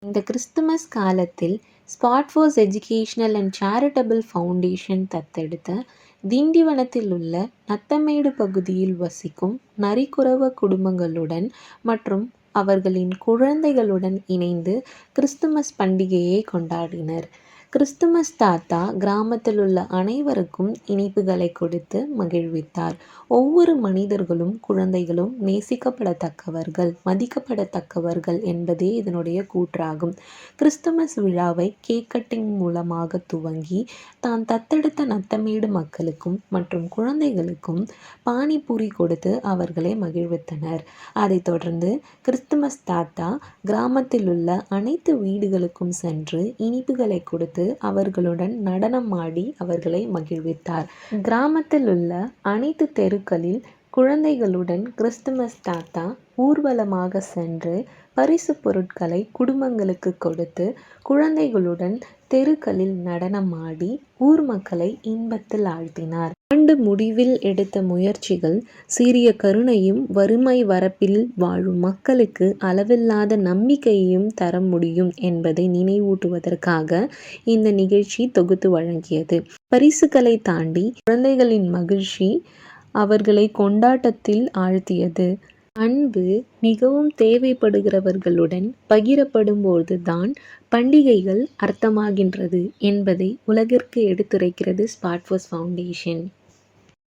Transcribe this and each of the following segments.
இந்த கிறிஸ்துமஸ் காலத்தில் ஸ்பாட்ஃபோர்ஸ் educational and charitable foundation தத்தெடுத்த திண்டிவனத்தில் உள்ள நத்தமேடு பகுதியில் வசிக்கும் நரிக்குறவ குடும்பங்களுடன் மற்றும் அவர்களின் குழந்தைகளுடன் இணைந்து கிறிஸ்துமஸ் பண்டிகையை கொண்டாடினர். கிறிஸ்துமஸ் தாத்தா கிராமத்தில் உள்ள அனைவருக்கும் இனிப்புகளை கொடுத்து மகிழ்வித்தார். ஒவ்வொரு மனிதர்களும் குழந்தைகளும் நேசிக்கப்படத்தக்கவர்கள், மதிக்கப்படத்தக்கவர்கள் என்பதே இதனுடைய கூற்றாகும். கிறிஸ்துமஸ் விழாவை கேக் கட்டிங் மூலமாக துவங்கி தான் தத்தெடுத்த நத்தமேடு மக்களுக்கும் மற்றும் குழந்தைகளுக்கும் பானிபூரி கொடுத்து அவர்களை மகிழ்வித்தனர். அதைத் தொடர்ந்து கிறிஸ்துமஸ் தாத்தா கிராமத்தில் உள்ள அனைத்து வீடுகளுக்கும் சென்று இனிப்புகளை கொடுத்து அவர்களுடன் நடனம் ஆடி அவர்களை மகிழ்வித்தார். கிராமத்தில் உள்ள அனைத்து தெருக்களில் குழந்தைகளுடன் கிறிஸ்துமஸ் தாத்தா ஊர்வலமாக சென்று பரிசு பொருட்களை குடும்பங்களுக்கு கொடுத்து குழந்தைகளுடன் தெருக்களில் நடனமாடி ஊர் மக்களை இன்பத்தில் ஆழ்த்தினார். ஆண்டு முடிவில் எடுத்த முயற்சிகள் சீரிய கருணையும் வறுமை வரப்பில் வாழும் மக்களுக்கு அளவில்லாத நம்பிக்கையையும் தர முடியும் என்பதை நினைவூட்டுவதற்காக இந்த நிகழ்ச்சி தொகுத்து வழங்கியது. பரிசுகளை தாண்டி குழந்தைகளின் மகிழ்ச்சி அவர்களை கொண்டாட்டத்தில் ஆழ்த்தியது. அன்பு மிகவும் தேவைப்படுகிறவர்களுடன் பகிரப்படும்போது தான் பண்டிகைகள் அர்த்தமாகின்றது என்பதை உலகிற்கு எடுத்துரைக்கிறது ஸ்பாட்ஃபோர்ஸ் ஃபவுண்டேஷன்.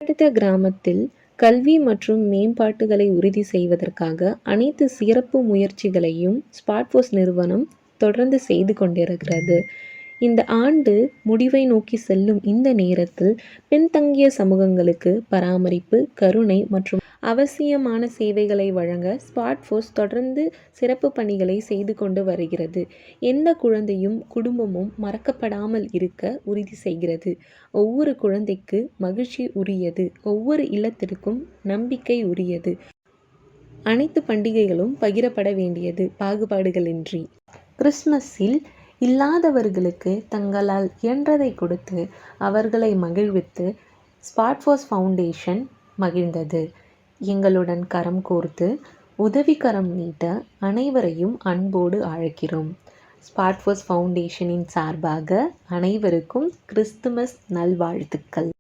அடுத்த கிராமத்தில் கல்வி மற்றும் மேம்பாட்டுகளை உறுதி செய்வதற்காக அனைத்து சிறப்பு முயற்சிகளையும் ஸ்பாட்ஃபோர்ஸ் நிறுவனம் தொடர்ந்து செய்து கொண்டிருக்கிறது. இந்த ஆண்டு முடிவை நோக்கி செல்லும் இந்த நேரத்தில் பின்தங்கிய சமூகங்களுக்கு பராமரிப்பு, கருணை மற்றும் அவசியமான சேவைகளை வழங்க ஸ்பாட்ஃபோர்ஸ் தொடர்ந்து சிறப்பு பணிகளை செய்து கொண்டு வருகிறது. எந்த குழந்தையும் குடும்பமும் மறக்கப்படாமல் இருக்க உறுதி செய்கிறது. ஒவ்வொரு குழந்தைக்கு மகிழ்ச்சி உரியது, ஒவ்வொரு இல்லத்திற்கும் நம்பிக்கை உரியது. அனைத்து பண்டிகைகளும் பகிரப்பட வேண்டியது, பாகுபாடுகளின்றி. கிறிஸ்மஸில் இல்லாதவர்களுக்கு தங்களால் இயன்றதை கொடுத்து அவர்களை மகிழ்வித்து ஸ்பாட்ஃபோர்ஸ் ஃபவுண்டேஷன் மகிழ்ந்தது. எங்களுடன் கரம் கோர்த்து உதவிக்கரம் நீட்ட அனைவரையும் அன்போடு அழைக்கிறோம். ஸ்பாட்ஃபோர்ஸ் ஃபவுண்டேஷனின் சார்பாக அனைவருக்கும் கிறிஸ்துமஸ் நல்வாழ்த்துக்கள்.